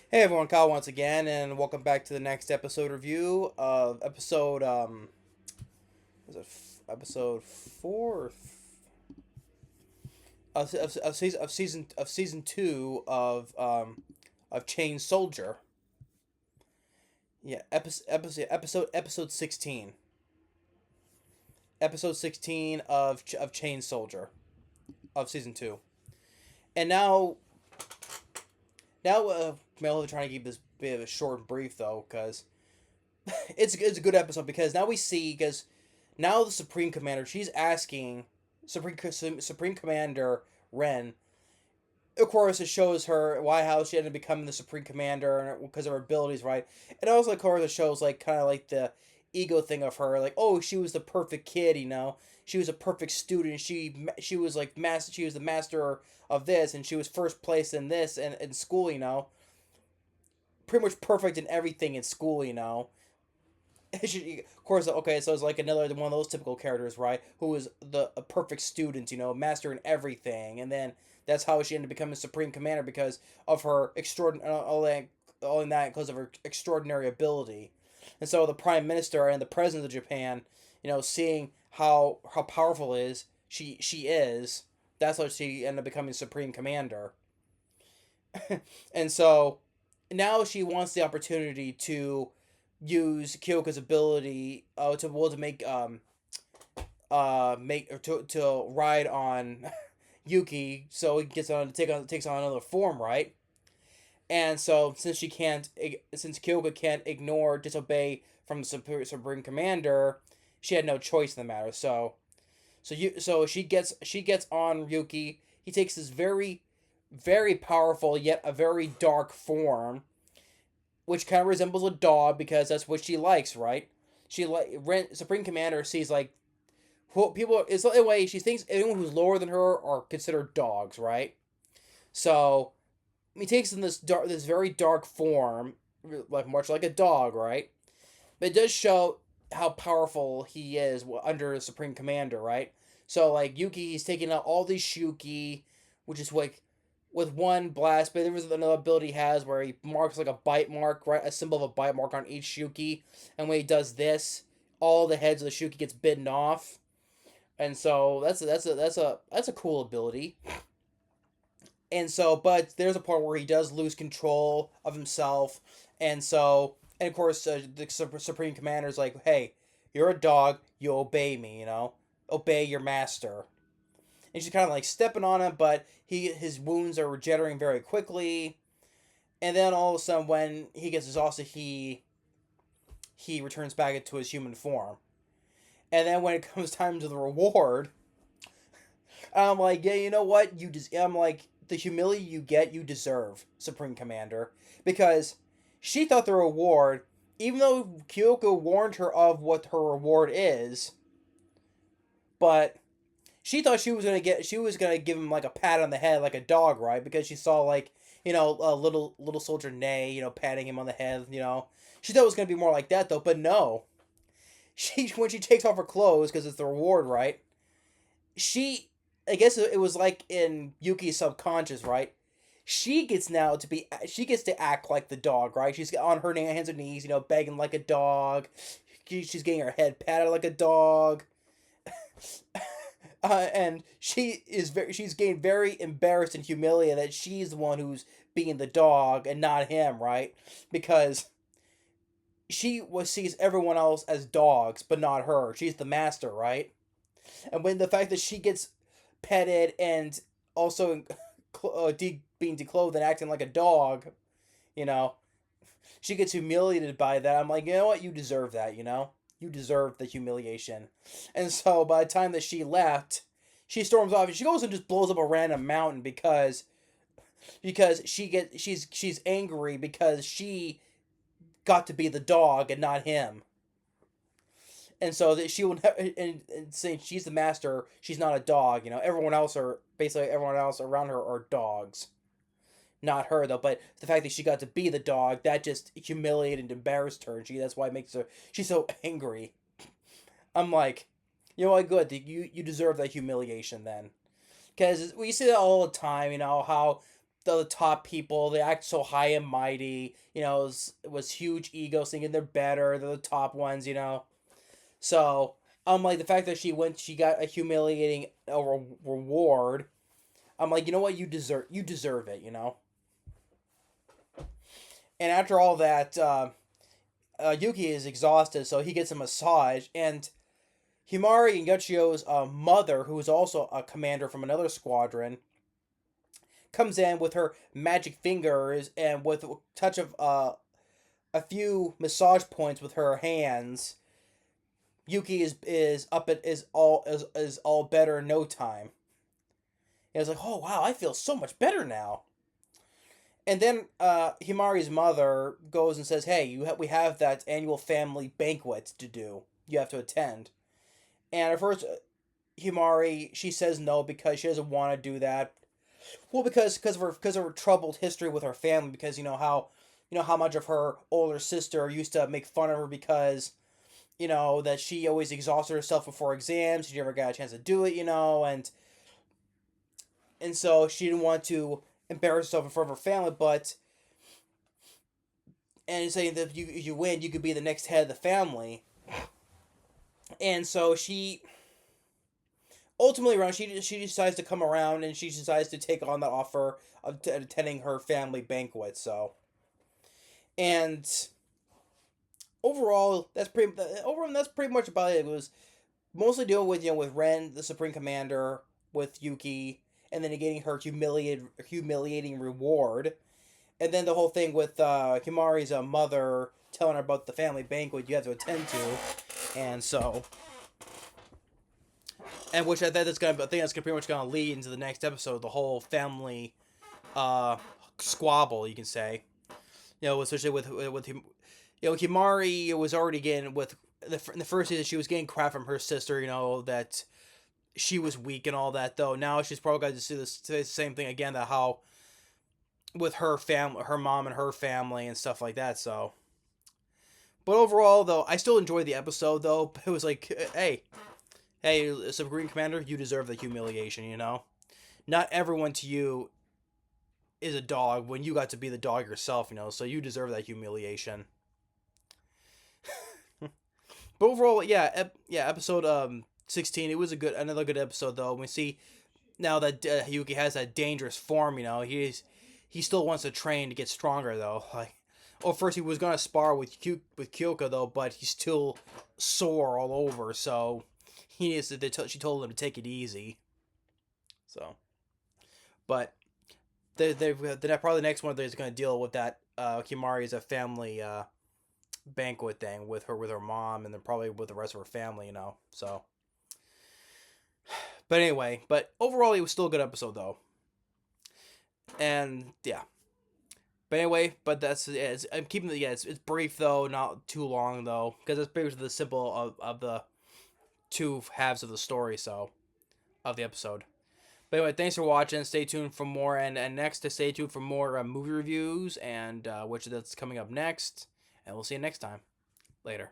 Hey everyone, Kyle once again, and welcome back to the next episode review of episode 4 of season 2 of Chain Soldier. Yeah, episode 16. Episode 16 of Chain Soldier of season 2. And now Mel trying to keep this bit of a short and brief though, because it's a good episode because now we see because now the Supreme Commander she's asking Supreme Commander Ren. Of course, it shows her why how she ended up becoming the Supreme Commander because of her abilities, right? And also, of course, it shows like kind of like the ego thing of her, like oh, she was the perfect kid, you know. She was a perfect student. She was like master. She was the master of this, and she was first place in this and in school, you know. Pretty much perfect in everything in school, you know. Of course, okay, so it's like another one of those typical characters, right? Who is a perfect student, you know, master in everything, and then that's how she ended up becoming Supreme Commander because of her extraordinary all in that because of her extraordinary ability, and so the Prime Minister and the President of Japan, you know, seeing how powerful is she is, that's how she ended up becoming Supreme Commander, and so now she wants the opportunity to use Kyoko's ability to make or to ride on Yuuki so he gets on takes on another form, right? And so since Kyoko can't ignore disobey from the Supreme Commander, she had no choice in the matter. So she gets on Yuki. He takes this very powerful yet a very dark form, which kind of resembles a dog because that's what she likes, right? She like Supreme Commander sees like people. It's the way she thinks anyone who's lower than her are considered dogs, right? So he takes in this very dark form, like much like a dog, right? But it does show how powerful he is under the Supreme Commander, right? So like Yuki, he's taking out all these Shuki, which is like with one blast. But there was another ability he has where he marks like a bite mark, right? A symbol of a bite mark on each Shuki, and when he does this, all the heads of the Shuki gets bitten off, and so that's a cool ability. And so, but there's a part where he does lose control of himself, and so, and of course, the Supreme Commander is like, "Hey, you're a dog. You obey me. You know, obey your master." And she's kind of like stepping on him, but his wounds are regenerating very quickly. And then all of a sudden, when he gets exhausted, he returns back into his human form. And then when it comes time to the reward, I'm like, yeah, you know what? I'm like, the humility you get, you deserve, Supreme Commander, because she thought the reward, even though Kyoko warned her of what her reward is, but she thought she was gonna give him like a pat on the head, like a dog, right? Because she saw like a little soldier Nay, patting him on the head, She thought it was gonna be more like that though, but no. She when she takes off her clothes because it's the reward, right? She I guess it was like in Yuki's subconscious, right? She gets to act like the dog, right? She's on her hands and knees, begging like a dog. She's getting her head patted like a dog. And she's getting very embarrassed and humiliated that she's the one who's being the dog and not him, right? Because sees everyone else as dogs, but not her. She's the master, right? And when the fact that she gets petted and also being declothed and acting like a dog, you know, she gets humiliated by that. I'm like, you know what? You deserve that, You deserve the humiliation. And so by the time that she left, she storms off and she goes and just blows up a random mountain because she's angry because she got to be the dog and not him. And so that she will and saying she's the master, she's not a dog. Everyone else around her are dogs, not her though. But the fact that she got to be the dog, that just humiliated and embarrassed her, and that's why it makes her she's so angry. I'm like, you know what? Good, you deserve that humiliation then, because we see that all the time. How the top people. They act so high and mighty. It was huge egos thinking they're better. They're the top ones. So I'm like the fact that she got a humiliating reward. I'm like, you know what, you deserve it. And after all that, Yuki is exhausted, so he gets a massage. And Himari and Yachio's mother, who is also a commander from another squadron, comes in with her magic fingers and with a touch of a few massage points with her hands. Yuki is up at is all better in no time. And it's like, oh wow, I feel so much better now. And then Himari's mother goes and says, "Hey, we have that annual family banquet to do. You have to attend." And at first, Himari, she says no because she doesn't want to do that. Well, because of her troubled history with her family, because you know how much of her older sister used to make fun of her because that she always exhausted herself before exams. She never got a chance to do it, and so she didn't want to embarrass herself in front of her family, and saying that if you win, you could be the next head of the family. And so she ultimately around she decides to come around and she decides to take on the offer of attending her family banquet. So and overall that's pretty much about it. It was mostly dealing with with Ren, the Supreme Commander, with Yuki, and then getting her humiliating reward, and then the whole thing with Himari's mother telling her about the family banquet you have to attend to, and so and which I think that's gonna pretty much gonna lead into the next episode, the whole family squabble, you can say, especially with him. Himari was already getting with in the first season she was getting crap from her sister, that she was weak and all that. Though now she's probably going to say the same thing again, that how with her family, her mom and her family and stuff like that. So, but overall though, I still enjoyed the episode though. It was like, hey, Supreme Commander, you deserve the humiliation. Not everyone to you is a dog when you got to be the dog yourself. So you deserve that humiliation. But overall, episode 16. It was another good episode though. We see now that Yuki has that dangerous form. He still wants to train to get stronger though. First he was gonna spar with Kyoka though, but he's still sore all over. So he needs to. She told him to take it easy. So, but they probably the next one they're gonna deal with that. Kimari is a family banquet thing with her mom, and then probably with the rest of her family. So. But anyway, overall it was still a good episode though. And yeah. But anyway, that's I'm keeping it's brief though, not too long though, because it's pretty much the simple of the two halves of the story, so of the episode. But anyway, thanks for watching. Stay tuned for more, and next to stay tuned for more movie reviews, and which that's coming up next. And we'll see you next time. Later.